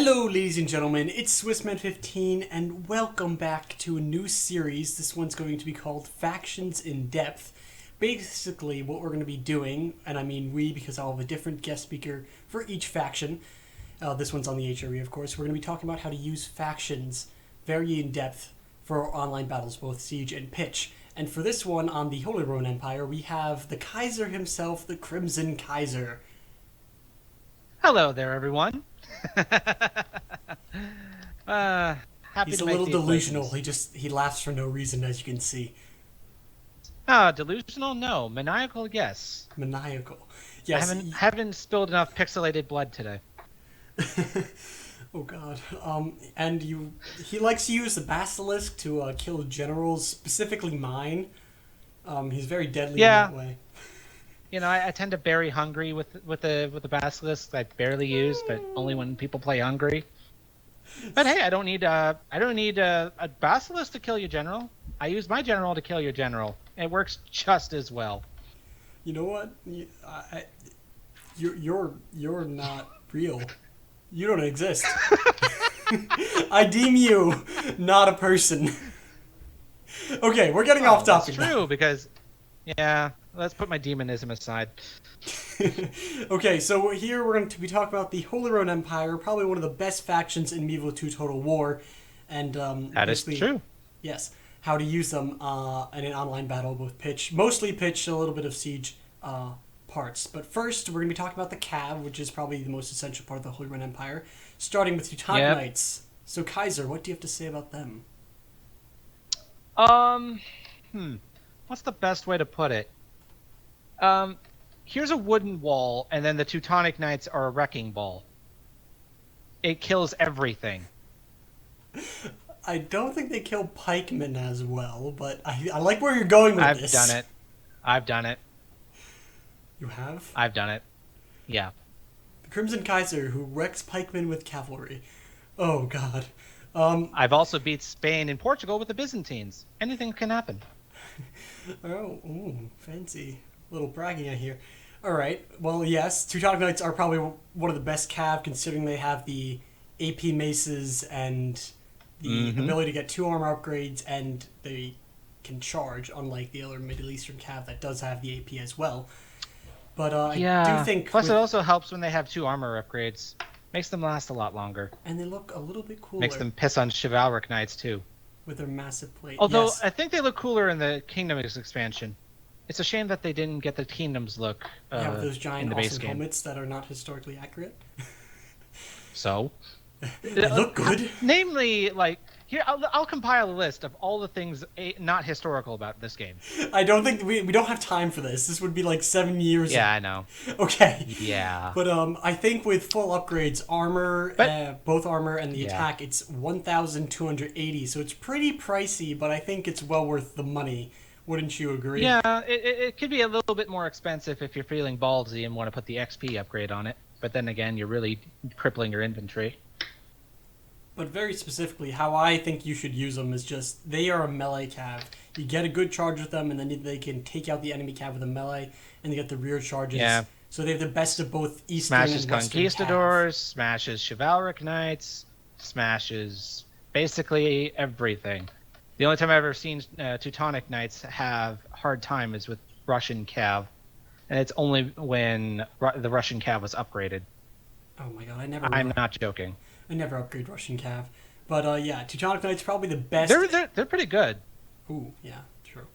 Hello, ladies and gentlemen, it's Swissman15, and welcome back to a new series. This one's going to be called Factions in Depth. Basically, what we're going to be doing, and I mean we because I'll have a different guest speaker for each faction. This one's on the HRE, of course. We're going to be talking about how to use factions very in depth for online battles, both Siege and Pitch. And for this one, on the Holy Roman Empire, we have the Kaiser himself, the Crimson Kaiser. Hello there, everyone. He's a little delusional. He laughs for no reason, as you can see. Delusional? No. Maniacal? Yes. Maniacal. Yes. I haven't spilled enough pixelated blood today. Oh God. He likes to use the basilisk to kill generals, specifically mine. He's very deadly in that way. You know, I tend to bury hungry with the basilisk. I barely use, but only when people play hungry. But hey, I don't need a basilisk to kill your general. I use my general to kill your general. It works just as well. You know what? You're not real. You don't exist. I deem you not a person. Okay, we're getting off topic. That's true because, yeah. Let's put my demonism aside. Okay, so here we're going to be talking about the Holy Roman Empire, probably one of the best factions in Medieval 2 Total War. And that is true. Yes, how to use them in an online battle with Pitch. Mostly Pitch, a little bit of Siege parts. But first, we're going to be talking about the Cav, which is probably the most essential part of the Holy Roman Empire, starting with Teutonic Knights. So Kaiser, what do you have to say about them? What's the best way to put it? Here's a wooden wall, and then the Teutonic Knights are a wrecking ball. It kills everything. I don't think they kill pikemen as well, but I like where you're going with this. I've done it. You have? I've done it. Yeah. The Crimson Kaiser, who wrecks pikemen with cavalry. Oh, God. I've also beat Spain and Portugal with the Byzantines. Anything can happen. Oh, ooh, fancy. Little bragging I hear. Alright, well, yes, Teutonic Knights are probably one of the best cav, considering they have the AP maces and the ability to get 2 armor upgrades, and they can charge, unlike the other Middle Eastern cav that does have the AP as well. But I do think... Plus it also helps when they have 2 armor upgrades. Makes them last a lot longer. And they look a little bit cooler. Makes them piss on chivalric knights, too. With their massive plate. Although, yes. I think they look cooler in the Kingdoms expansion. It's a shame that they didn't get the Kingdoms look with those giant in the base awesome game. helmets that are not historically accurate. So? They look good. Namely, like, here, I'll compile a list of all the things not historical about this game. I don't think... We don't have time for this. This would be like 7 years. Yeah, I know. Okay. Yeah. But I think with full upgrades, armor, both armor and the attack, it's 1,280. So it's pretty pricey, but I think it's well worth the money. Wouldn't you agree? Yeah, it could be a little bit more expensive if you're feeling ballsy and want to put the XP upgrade on it. But then again, you're really crippling your inventory. But very specifically, how I think you should use them is just, they are a melee cav. You get a good charge with them, and then they can take out the enemy cav with a melee, and they get the rear charges. Yeah. So they have the best of both Eastern and Western Conquistadors, cav. Smashes Chivalric Knights, smashes basically everything. The only time I've ever seen Teutonic Knights have hard time is with Russian cav, and it's only when the Russian cav was upgraded. Oh my God, I'm not joking. I never upgrade Russian cav, but yeah, Teutonic Knights probably the best. They're pretty good. Ooh, yeah, true.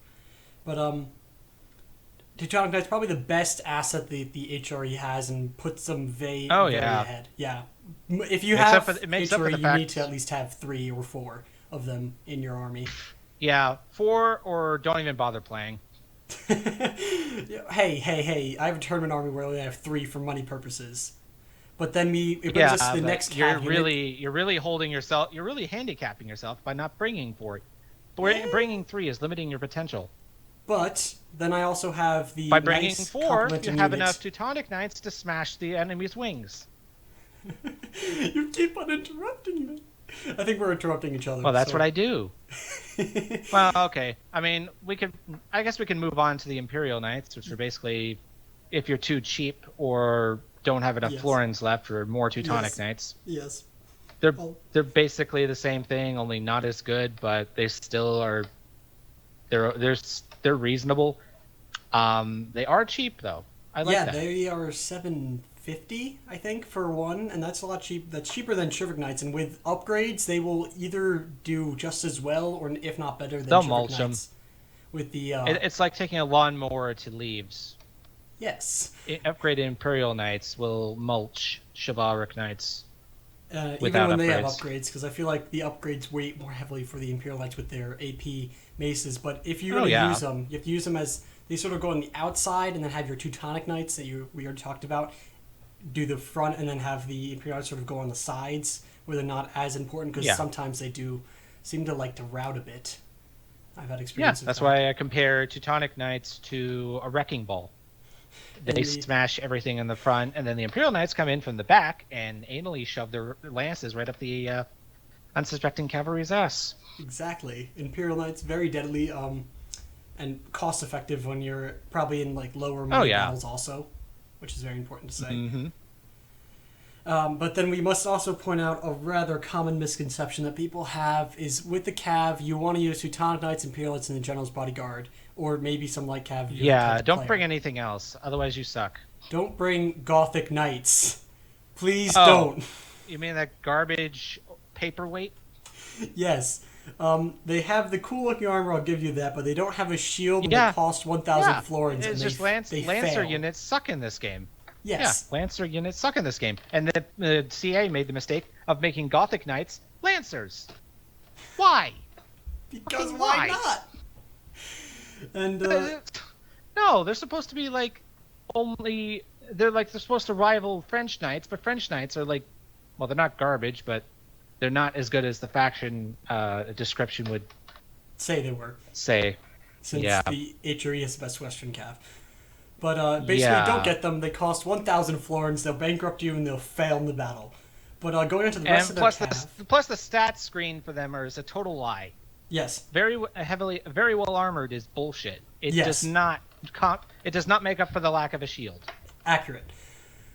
But Teutonic Knights probably the best asset the HRE has, and puts them very ahead. Yeah, if you have HRE, you need to at least have 3 or 4 of them in your army. Yeah, 4 or don't even bother playing. Hey! I have a tournament army where I only have 3 for money purposes. But then it brings us to the next cav. You're really holding yourself. You're really handicapping yourself by not bringing 4. Bringing 3 is limiting your potential. But then I also have the by bringing nice 4, you have enough Teutonic Knights to smash the enemy's wings. You keep on interrupting me. I think we're interrupting each other. Well, that's what I do. Well, okay. I mean, I guess we can move on to the Imperial Knights, which are basically, if you're too cheap or don't have enough florins left, or more Teutonic Knights. Yes. They're basically the same thing, only not as good, but they still are. They're reasonable. They are cheap though. I like that. Yeah, they are 750, I think, for one, and that's a lot cheap. That's cheaper than Shivering Knights, and with upgrades, they will either do just as well, or if not better than They'll Shivering mulch them. Knights. With the It's like taking a lawnmower to leaves. yes, Upgraded Imperial Knights will mulch Chivalric Knights. even when they have upgrades. upgrades, because I feel like the upgrades weight more heavily for the Imperial Knights with their AP maces. But if you're going to use them, you have to use them as they sort of go on the outside, and then have your Teutonic Knights that we already talked about do the front, and then have the Imperial Knights sort of go on the sides where they're not as important, because sometimes they do seem to like to rout a bit. I've had experience. Yeah, that's why I compare Teutonic Knights to a wrecking ball. They smash everything in the front, and then the Imperial Knights come in from the back and anally shove their lances right up the unsuspecting cavalry's ass. Exactly. Imperial Knights, very deadly and cost-effective when you're probably in like lower money battles also, which is very important to say. Mm-hmm. But then we must also point out a rather common misconception that people have is with the Cav, you want to use Teutonic Knights, Imperial Knights, and the General's Bodyguard, or maybe some light Cav. Yeah, don't bring anything else, otherwise you suck. Don't bring Gothic Knights. Please don't. You mean that garbage paperweight? Yes. They have the cool-looking armor, I'll give you that, but they don't have a shield and they cost 1,000 florins. It's just Lancer fail. units suck in this game. Yes. Yeah, Lancer units suck in this game. And the CA made the mistake of making Gothic Knights Lancers. Why? Because why not? And no, they're supposed to be like they're supposed to rival French Knights, but French Knights are like, well, they're not garbage, but they're not as good as the faction description would say they were. Since the HRE is the best Western Cav. But basically, don't get them. They cost 1,000 florins. They'll bankrupt you and they'll fail in the battle. But going into the rest of their Cav... Plus the stats screen for them is a total lie. Yes. Very well armored is bullshit. It does not make up for the lack of a shield. Accurate.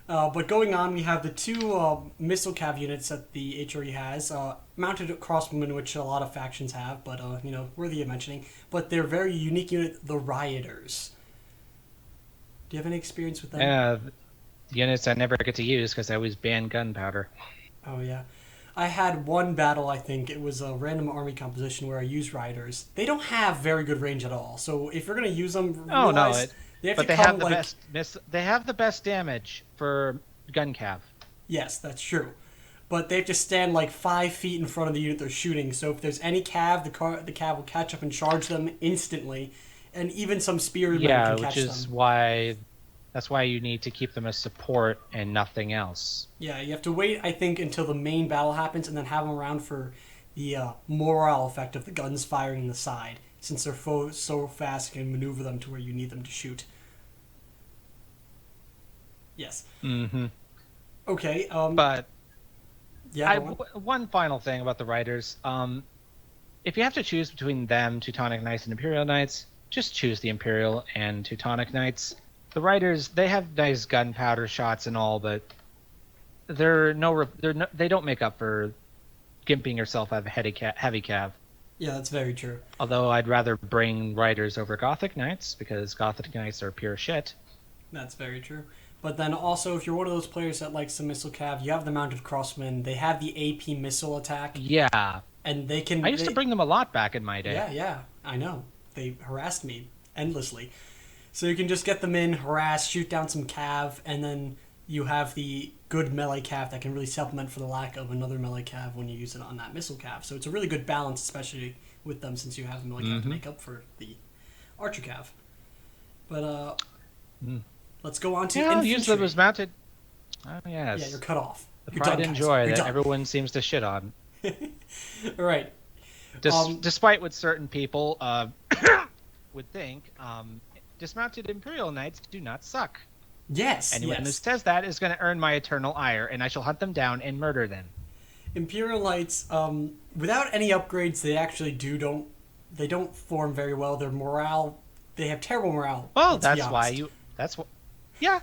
But going on, we have the two missile cav units that the HRE has, mounted crossbowmen, which a lot of factions have, but worthy of mentioning. But they're very unique unit, the Rioters. Do you have any experience with them? Yeah, units I never get to use because I always ban gunpowder. Oh yeah. I had one battle, I think. It was a random army composition where I used Rioters. They don't have very good range at all. So if you're going to use them, they have the best damage for gun cav. Yes, that's true. But they have to stand like 5 feet in front of the unit they're shooting. So if there's any cav, the cav will catch up and charge them instantly. And even some spearmen can catch them. That's why you need to keep them as support and nothing else. Yeah, you have to wait, I think, until the main battle happens and then have them around for the morale effect of the guns firing in the side, since they're so fast you can maneuver them to where you need them to shoot. Yes. Mm-hmm. Okay. But yeah. One final thing about the Riders. If you have to choose between them, Teutonic Knights and Imperial Knights, just choose the Imperial and Teutonic Knights. The Riders, they have nice gunpowder shots and all, but they don't make up for gimping yourself out of heavy cav. Yeah, that's very true. Although I'd rather bring Riders over Gothic Knights, because Gothic Knights are pure shit. That's very true. But then also, if you're one of those players that likes the missile cav, you have the mounted crossmen. They have the AP missile attack. Yeah. And they can... I used to bring them a lot back in my day. Yeah, I know. They harassed me endlessly. So you can just get them in, harass, shoot down some cav, and then you have the good melee cav that can really supplement for the lack of another melee cav when you use it on that missile cav. So it's a really good balance, especially with them, since you have the melee cav to make up for the archer cav. But let's go on to infantry. Use them as mounted. Oh, yes. Yeah, you're cut off. The pride and joy that everyone seems to shit on. All right. Despite what certain people would think, dismounted Imperial Knights do not suck. Yes. Anyone who says that is going to earn my eternal ire, and I shall hunt them down and murder them. Imperial Knights, without any upgrades, they actually don't form very well. Their morale, they have terrible morale. Well, yeah,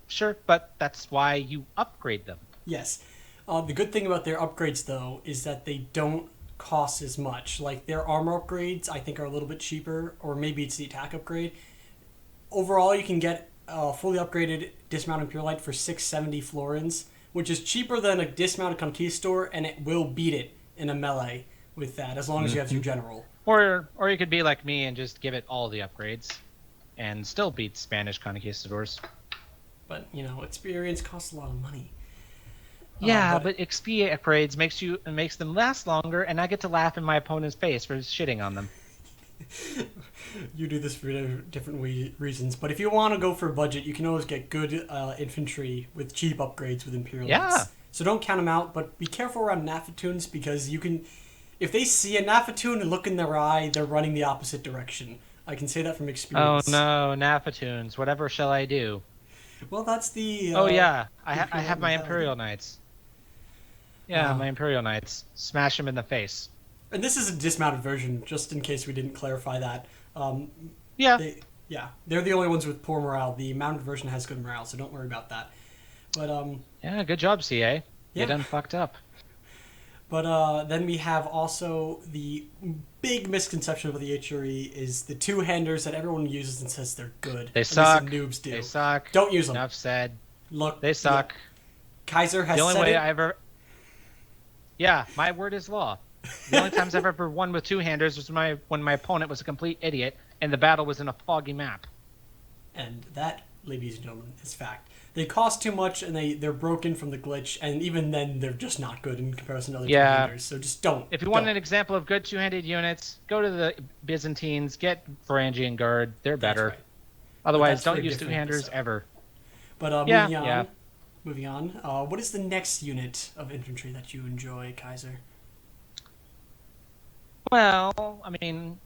sure, but that's why you upgrade them. Yes. The good thing about their upgrades, though, is that they don't cost as much. Like, their armor upgrades, I think, are a little bit cheaper, or maybe it's the attack upgrade. Overall, you can get a fully upgraded dismounted Pure Light for 670 florins, which is cheaper than a dismounted Conquistador, and it will beat it in a melee with that, as long as you have your general. Or you could be like me and just give it all the upgrades, and still beat Spanish Conquistadors. But, experience costs a lot of money. Yeah, but XP upgrades makes them last longer, and I get to laugh in my opponent's face for shitting on them. You do this for different reasons, but if you want to go for a budget, you can always get good infantry with cheap upgrades with Imperial Knights. So don't count them out, but be careful around Nafatoons, because if they see a Nafatoon and look in their eye, they're running the opposite direction. I can say that from experience. Oh no, Nafatoons! Whatever shall I do? Well, that's the. I have my Imperial Knights. Yeah, my Imperial Knights. Smash them in the face. And this is a dismounted version, just in case we didn't clarify that. They're the only ones with poor morale. The mounted version has good morale, so don't worry about that. But yeah, good job, CA. You done fucked up. But then we have also the big misconception of the HRE is the two-handers that everyone uses and says they're good. They suck. Noobs do. They suck. Don't use them. Enough said. Look, they suck. Kaiser has the only said way it. I ever. Yeah, my word is law. The only times I've ever won with two-handers was when my opponent was a complete idiot and the battle was in a foggy map. And that, ladies and gentlemen, is fact. They cost too much and they're broken from the glitch, and even then they're just not good in comparison to other two-handers. So just don't. If you want an example of good two-handed units, go to the Byzantines, get Varangian Guard. They're better. Right. Otherwise, don't use two-handers ever. But moving on. What is the next unit of infantry that you enjoy, Kaiser? Well, I mean,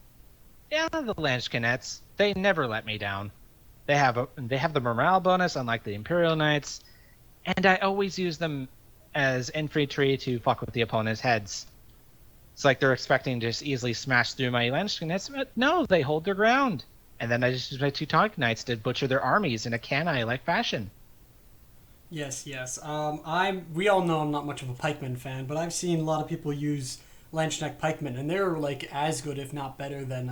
the Landskinets. They never let me down. They have the morale bonus, unlike the Imperial Knights, and I always use them as infantry to fuck with the opponent's heads. It's like they're expecting to just easily smash through my Landskinets, but no, they hold their ground. And then I just use my Teutonic Knights to butcher their armies in a Cannae-like fashion. Yes. We all know I'm not much of a pikeman fan, but I've seen a lot of people use Landsknecht pikemen, and they're like as good, if not better, than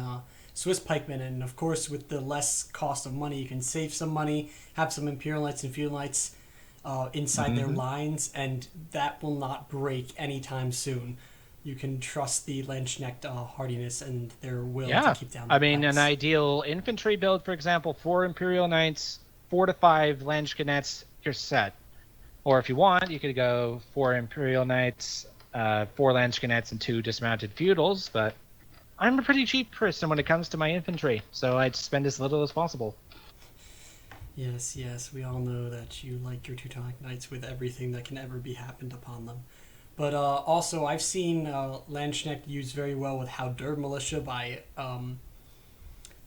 Swiss pikemen. And of course, with the less cost of money, you can save some money, have some Imperial Knights and Field Knights inside their lines, and that will not break anytime soon. You can trust the Landsknecht hardiness and their will to keep down the an ideal infantry build, for example, 4 Imperial Knights, 4 to 5 Landsknets, you're set. Or if you want, you could go 4 Imperial Knights, 4 Landsknets, and 2 dismounted feudals, but I'm a pretty cheap person when it comes to my infantry, so I spend as little as possible. Yes, we all know that you like your Teutonic Knights with everything that can ever be happened upon them. But also, I've seen Landsknecht used very well with Hauder Militia by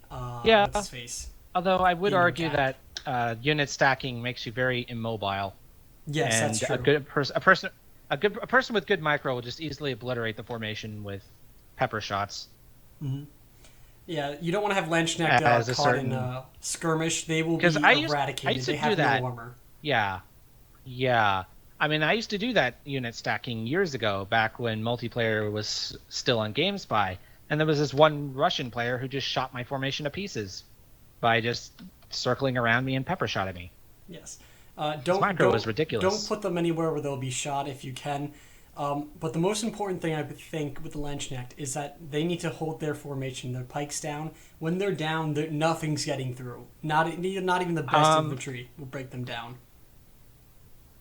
what's his face? Although I would argue that unit stacking makes you very immobile. Yes, and that's true. A person with good micro will just easily obliterate the formation with pepper shots. Mm-hmm. Yeah, you don't want to have Landsknecht caught in a skirmish. They will be eradicated. I used to they have do that. no armor. Yeah. I mean, I used to do that unit stacking years ago, back when multiplayer was still on GameSpy, and there was this one Russian player who just shot my formation to pieces by just circling around me and pepper shot at me. Yes. Micro was ridiculous. Don't put them anywhere where they'll be shot if you can. But the most important thing I think with the Landsknecht is that they need to hold their formation, their pikes down. When they're down, nothing's getting through. Not even the best infantry will break them down.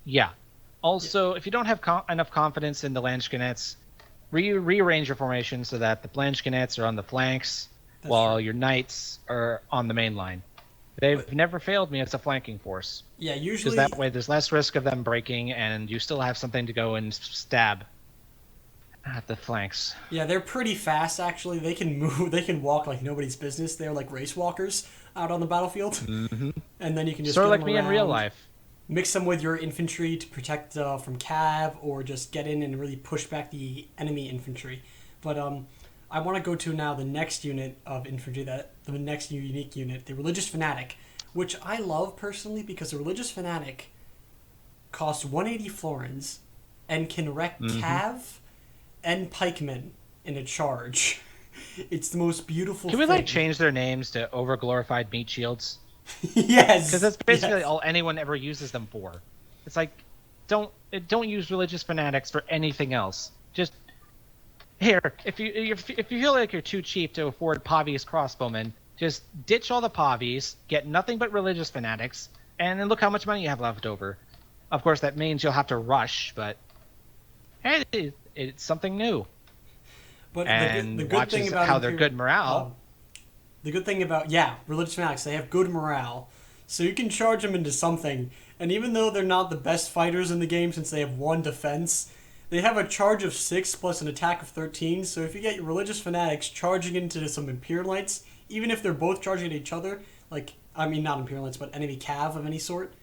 Yeah. Also, if you don't have enough confidence in the Landsknets, rearrange your formation so that the Landsknets are on the flanks while your Knights are on the main line. They've never failed me as a flanking force. Yeah, usually... Because that way there's less risk of them breaking, and you still have something to go and stab at the flanks. Yeah, they're pretty fast, actually. They can move, they can walk like nobody's business. They're like race walkers out on the battlefield. Mm-hmm. And then you can just sort of get like them me around, in real life. Mix them with your infantry to protect from cav, or just get in and really push back the enemy infantry. But I want to go to now the next unit of infantry, the next unique unit, the Religious Fanatic, which I love personally because the Religious Fanatic costs 180 florins, and can wreck cav and pikemen in a charge. It's the most beautiful Can thing. we like change their names to overglorified meat shields? Yes, because that's basically all anyone ever uses them for. It's like, don't use religious fanatics for anything else. Just here, if you feel like you're too cheap to afford Pavi's crossbowmen, just ditch all the Pavis, get nothing but religious fanatics, and then look how much money you have left over. Of course, that means you'll have to rush, but hey, it's something new. But and the good thing about how they're good morale. The good thing about religious fanatics, they have good morale, so you can charge them into something. And even though they're not the best fighters in the game, since they have 1 defense, they have a charge of 6 plus an attack of 13. So if you get your religious fanatics charging into some Imperialites, even if they're both charging at each other, not Imperialites, but enemy cav of any sort,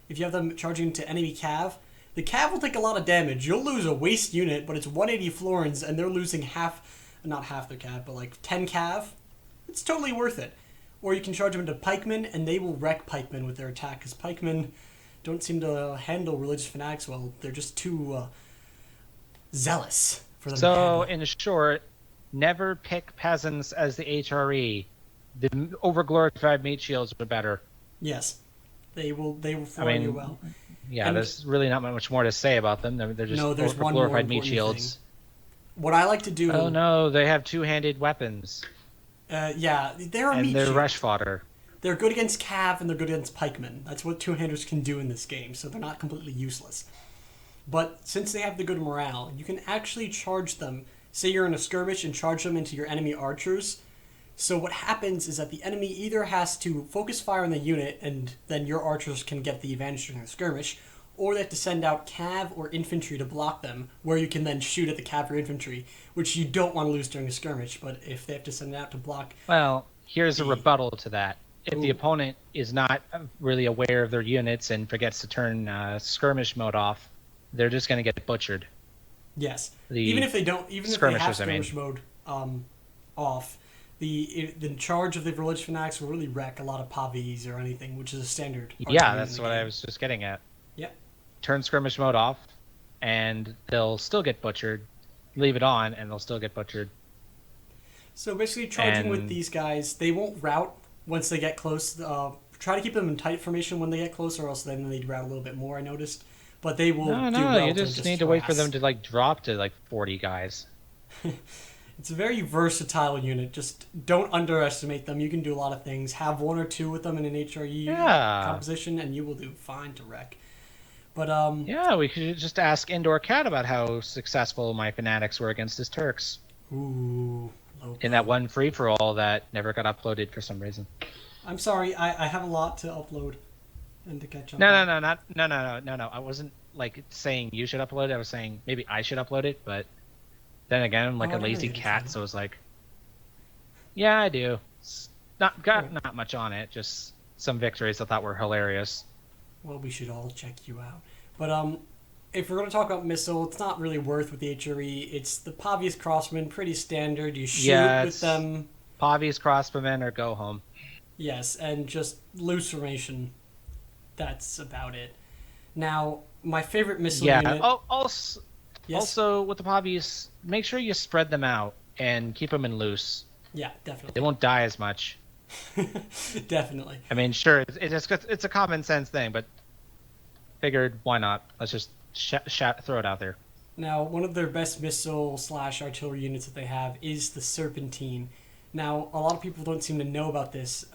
if you have them charging into enemy cav, the cav will take a lot of damage. You'll lose a waste unit, but it's 180 florins, and they're losing not half their cav, but like 10 cav. It's totally worth it. Or you can charge them into pikemen, and they will wreck pikemen with their attack, because pikemen don't seem to handle religious fanatics well. They're just too zealous for them to handle. So, in short, never pick peasants as the HRE. The overglorified meat shields are better. Yes. They will floor you well. Yeah, there's really not much more to say about them. They're just overglorified meat shields. Thing. What I like to do... Oh no, they have two-handed weapons. They're a meat they're shield. rush fodder. They're good against cav and they're good against pikemen. That's what two-handers can do in this game, so they're not completely useless. But since they have the good morale, you can actually charge them. Say you're in a skirmish and charge them into your enemy archers. So what happens is that the enemy either has to focus fire on the unit and then your archers can get the advantage during the skirmish, or they have to send out cav or infantry to block them, where you can then shoot at the cav or infantry, which you don't want to lose during a skirmish, but if they have to send it out to block... Well, here's a rebuttal to that. If the opponent is not really aware of their units and forgets to turn skirmish mode off, they're just going to get butchered. Yes. Even if they have skirmish mode off, the charge of the religious fanatics will really wreck a lot of Pavis or anything, which is a standard. Yeah, that's what I was just getting at. Yep. Turn skirmish mode off, and they'll still get butchered. Leave it on, and they'll still get butchered. So basically, charging with these guys, they won't rout once they get close. Try to keep them in tight formation when they get close, or else then they'd rout a little bit more, I noticed. But they will you just need to wait for them to drop to 40 guys. It's a very versatile unit. Just don't underestimate them. You can do a lot of things. Have 1 or 2 with them in an HRE composition, and you will do fine to wreck. But we could just ask Indoor Cat about how successful my fanatics were against his Turks. Ooh. In that one free-for-all that never got uploaded for some reason. I'm sorry. I have a lot to upload and to catch up. No. I wasn't saying you should upload it. I was saying maybe I should upload it, but then again, I'm a lazy cat, so it's yeah, I do. Not much on it, just some victories I thought were hilarious. Well, we should all check you out. But if we're going to talk about missile, it's not really worth with the HRE. It's the Pavi's crossmen, pretty standard. You shoot with them. Pavi's crossbowmen or go home. Yes, and just loose formation. That's about it. Now, my favorite missile unit... Also, with the Pavis, make sure you spread them out and keep them in loose. Yeah, definitely. They won't die as much. Definitely. I mean, sure, it's a common sense thing, but figured why not? Let's just throw it out there. Now, one of their best missile/artillery units that they have is the Serpentine. Now, a lot of people don't seem to know about this.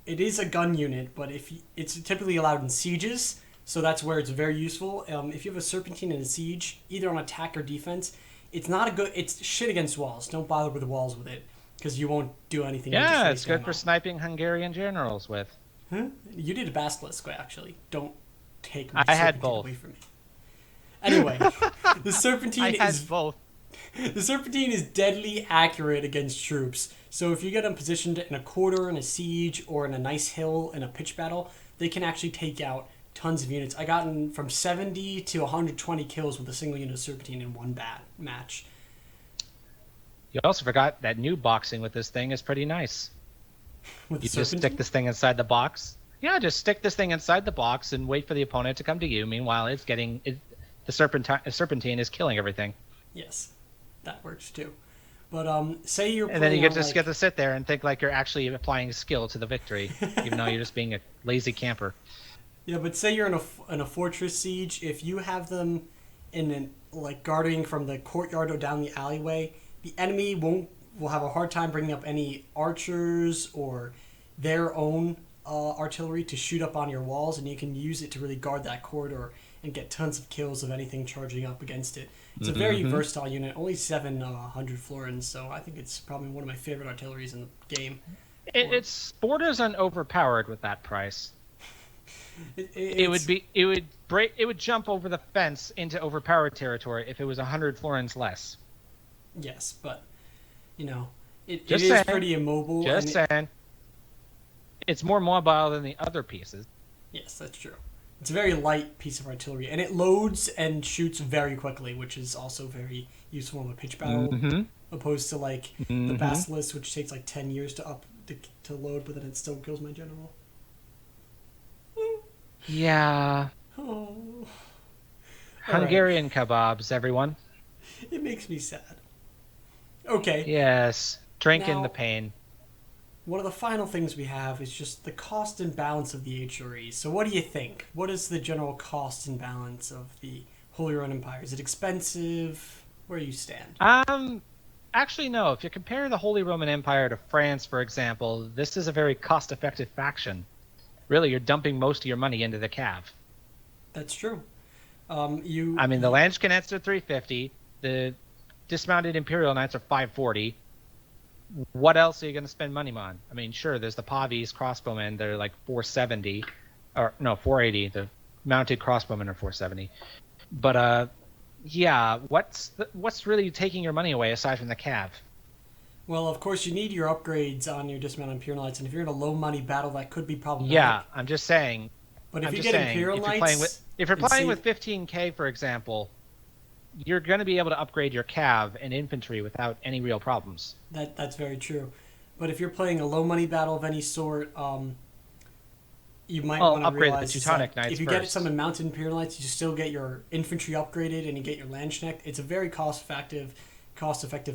It is a gun unit, but it's typically allowed in sieges, so that's where it's very useful. If you have a Serpentine in a siege, either on attack or defense, it's shit against walls. Don't bother with the walls with it, because you won't do anything. Yeah, it's good for sniping Hungarian generals with. Huh? You did a basilisk, actually. Don't take my Serpentine away from me. Anyway, the Serpentine both. The Serpentine is deadly accurate against troops. So if you get them positioned in a quarter, in a siege, or in a nice hill in a pitch battle, they can actually take out tons of units. I gotten from 70 to 120 kills with a single unit of Serpentine in one match. You also forgot that new boxing with this thing is pretty nice. You just stick this thing inside the box. Yeah, just stick this thing inside the box and wait for the opponent to come to you. Meanwhile, it's the serpentine is killing everything. Yes, that works too. But say you're and then you playing just get to sit there and think like you're actually applying skill to the victory, even though you're just being a lazy camper. Yeah, but say you're in a fortress siege. If you have them like guarding from the courtyard or down the alleyway, the enemy will have a hard time bringing up any archers or their own artillery to shoot up on your walls, and you can use it to really guard that corridor and get tons of kills of anything charging up against it. It's a very versatile unit, only 700 florins, so I think it's probably one of my favorite artilleries in the game. It's borders on overpowered with that price. It would jump over the fence into overpowered territory if it was 100 florins less. Yes, but it is pretty immobile. Just saying. It's more mobile than the other pieces. Yes, that's true. It's a very light piece of artillery, and it loads and shoots very quickly, which is also very useful in a pitch battle, opposed to like the Basilisk, which takes like 10 years to load, but then it still kills my general. Yeah. Oh. Hungarian kebabs, everyone. It makes me sad. Okay. Yes. Drink in Now, the pain. One of the final things we have is just the cost and balance of the HRE. So what do you think? What is the general cost and balance of the Holy Roman Empire? Is it expensive? Where do you stand? Actually, no. If you compare the Holy Roman Empire to France, for example, this is a very cost-effective faction. Really, you're dumping most of your money into the cav. That's true. The Landscanettes are 350. The dismounted Imperial Knights are 540. What else are you going to spend money on? I mean, sure, there's the Pavis crossbowmen. They're like 470. Or, no, 480. The mounted crossbowmen are 470. But, yeah, what's really taking your money away aside from the cav? Well, of course, you need your upgrades on your dismounted Imperial Knights, and if you're in a low money battle, that could be problematic. Yeah, I'm just saying. But if you get Imperial Knights... If you're playing with 15k, for example, you're going to be able to upgrade your cav and infantry without any real problems. That's very true. But if you're playing a low money battle of any sort, you might want to upgrade realize the Teutonic Knights if you first. get some mounted Imperial Knights, you still get your infantry upgraded and you get your Landsknecht. It's a very cost-effective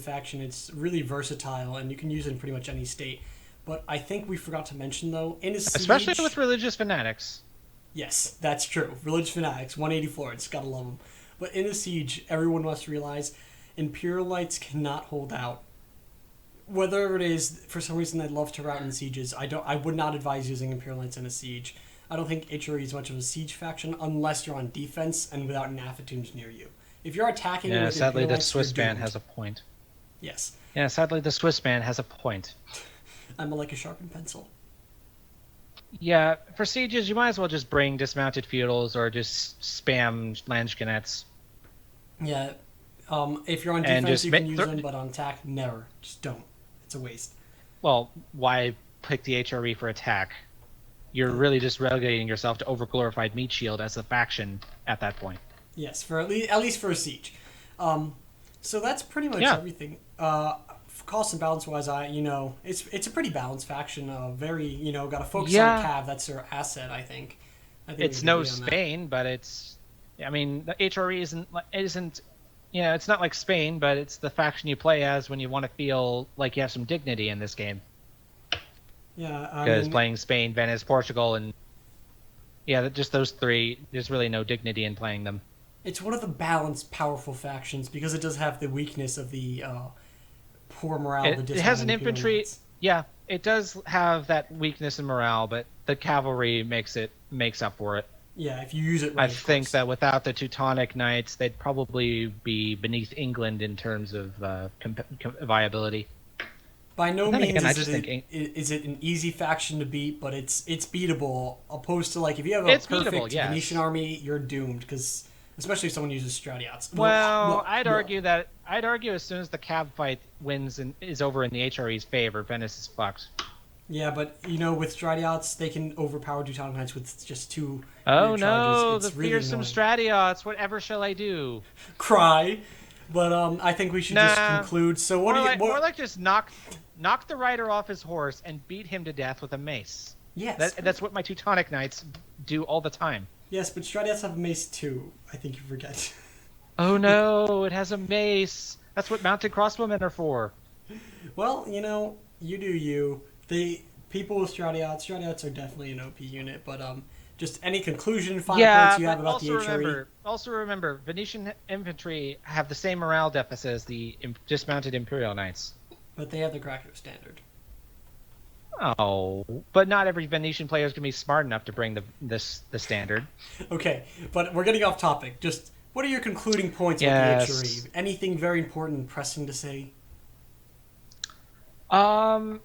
faction. It's really versatile, and you can use it in pretty much any state. But I think we forgot to mention, though, in a siege... Especially with religious fanatics. Yes, that's true. Religious fanatics, 180 florins, gotta love them. But in a siege, everyone must realize Imperial Knights cannot hold out. Whether it is, for some reason, they love to rout in sieges, I would not advise using Imperial Knights in a siege. I don't think HRE is much of a siege faction unless you're on defense and without an Affitunes near you. If you're attacking with sadly, Imperial the Swiss man has a point. Yes. Yeah, sadly, the Swiss man has a point. I'm like a sharpened pencil. Yeah, for sieges, you might as well just bring dismounted feudals or just spam Landscanettes. Yeah, if you're on defense, you can use them, but on attack, never. Just don't. It's a waste. Well, why pick the HRE for attack? You're really just relegating yourself to overglorified meat shield as a faction at that point. Yes, for at least for a siege. So that's pretty much everything. Cost and balance wise, it's a pretty balanced faction. Very, got to focus on cav. That's their asset, I think. It's no Spain, but it's. I mean, the HRE isn't. It's not like Spain, but it's the faction you play as when you want to feel like you have some dignity in this game. Yeah, because playing Spain, Venice, Portugal, and just those three, there's really no dignity in playing them. It's one of the balanced, powerful factions because it does have the weakness of the poor morale. It has an infantry. Yeah, it does have that weakness in morale, but the cavalry makes up for it. Yeah, if you use it right. I think that without the Teutonic Knights, they'd probably be beneath England in terms of viability. By no means is it an easy faction to beat, but it's beatable. Opposed to, like, if you have a perfect Venetian army, you're doomed, because especially if someone uses Stratiots. Well, I'd argue as soon as the cab fight wins and is over in the HRE's favor, Venice is fucked. Yeah, but with Stratiots, they can overpower Teutonic Knights with just two. Oh no, the fearsome Stratiots! Whatever shall I do? Cry. But I think we should just conclude. So more like just knock the rider off his horse and beat him to death with a mace. Yes. That's what my Teutonic Knights do all the time. Yes, but Stradiats have a mace too. I think you forget. Oh no, it has a mace. That's what mounted crossbowmen are for. Well, you do you. The people with Stradiats are definitely an OP unit, but just any conclusion, final points Yeah, you have but about the HRE? also remember, Venetian infantry have the same morale deficit as the dismounted Imperial Knights. But they have the Krakow standard. Oh, but not every Venetian player is going to be smart enough to bring the standard. Okay, but we're getting off topic. Just what are your concluding points about the Yes. HRE? Anything very important and pressing to say? Um,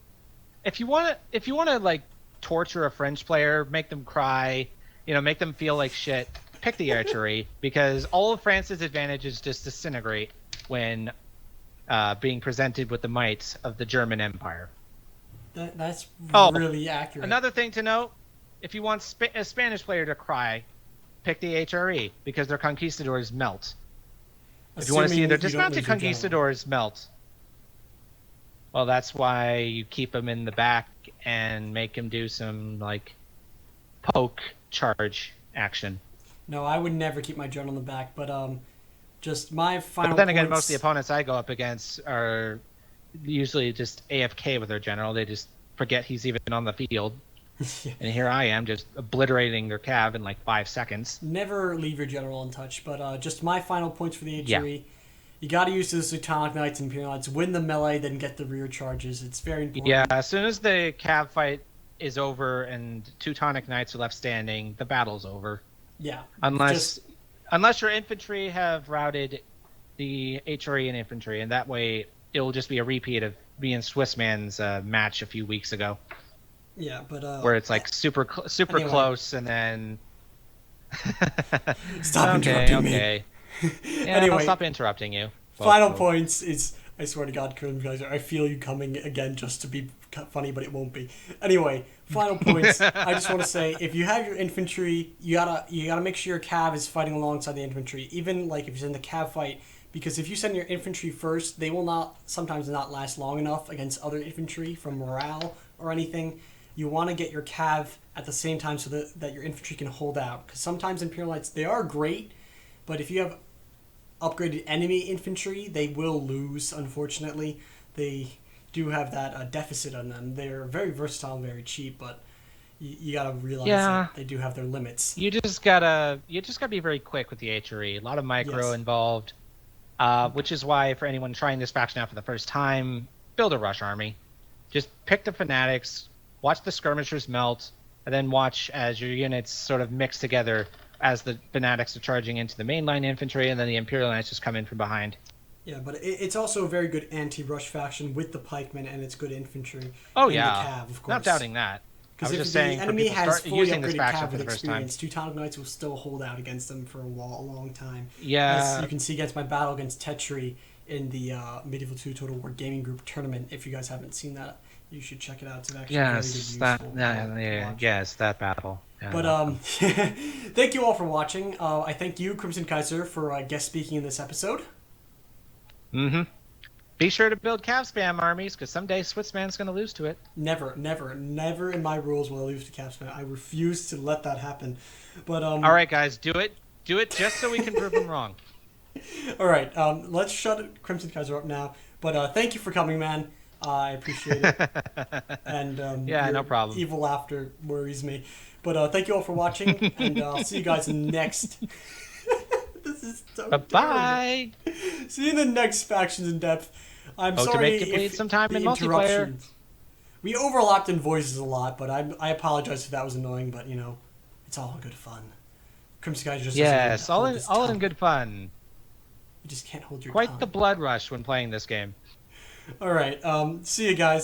if you want to like torture a French player, make them cry, make them feel like shit, pick the archery because all of France's advantages just disintegrate when being presented with the might of the German Empire. That's Oh, really accurate. another thing to note: if you want a Spanish player to cry, pick the HRE because their conquistadors melt. If you want to see their dismounted conquistadors melt, well, that's why you keep them in the back and make them do some like poke charge action. No, I would never keep my general in the back, but just my final. But then again, points... most of the opponents I go up against are usually just AFK with their general. They just forget he's even on the field. Yeah. And here I am just obliterating their cav in like 5 seconds. Never leave your general untouched, but just my final points for the HRE. Yeah. You got to use the Teutonic Knights and Imperial Knights, win the melee, then get the rear charges. It's very important. Yeah, as soon as the cav fight is over and Teutonic Knights are left standing, the battle's over. Yeah. Unless your infantry have routed the HRE and infantry, and that way it'll just be a repeat of me and Swissman's match a few weeks ago. Yeah, but where it's like super anyway. close, and then stop interrupting me. Yeah, anyway, I'll stop interrupting you. Final points is, I swear to God, Crimson Kaiser, I feel you coming again just to be funny, but it won't be. Anyway, final points. I just want to say, if you have your infantry, you gotta make sure your cav is fighting alongside the infantry, even like if you're in the cav fight. Because if you send your infantry first, they will sometimes not last long enough against other infantry from morale or anything. You want to get your cav at the same time so that your infantry can hold out. Because sometimes Imperial Knights, they are great, but if you have upgraded enemy infantry, they will lose, unfortunately. They do have that deficit on them. They're very versatile and very cheap, but you gotta realize that they do have their limits. You just gotta be very quick with the HRE. A lot of micro involved. Which is why, for anyone trying this faction out for the first time, build a rush army. Just pick the fanatics, watch the skirmishers melt, and then watch as your units sort of mix together as the fanatics are charging into the mainline infantry, and then the Imperial Knights just come in from behind. Yeah, but it's also a very good anti-rush faction with the pikemen and its good infantry. Oh, and yeah. the cav, of course. Not doubting that. Because if the enemy has fully upgraded cav with experience, Teutonic Knights will still hold out against them for a long time. Yeah. As you can see against my battle against Tetri in the Medieval 2 Total War Gaming Group tournament. If you guys haven't seen that, you should check it out. It's actually yes, that battle. Yeah, but thank you all for watching. I thank you, Crimson Kaiser, for guest speaking in this episode. Mm-hmm. Be sure to build cav spam armies, because someday Swissman's going to lose to it. Never in my rules will I lose to cav spam. I refuse to let that happen. But all right, guys, do it just so we can prove them wrong. All right, let's shut Crimson Kaiser up now. But thank you for coming, man. I appreciate it. And yeah, no problem. Evil laughter worries me. But thank you all for watching, and I'll see you guys next. This is so bye. See you in the next Factions in Depth. I'm sorry to make you bleed sometime in multiplayer. We overlapped in voices a lot, but I apologize if that was annoying. But it's all good fun. Crimson Guy just all in good fun. You just can't hold your Quite tongue. the blood rush when playing this game. All right, see you guys.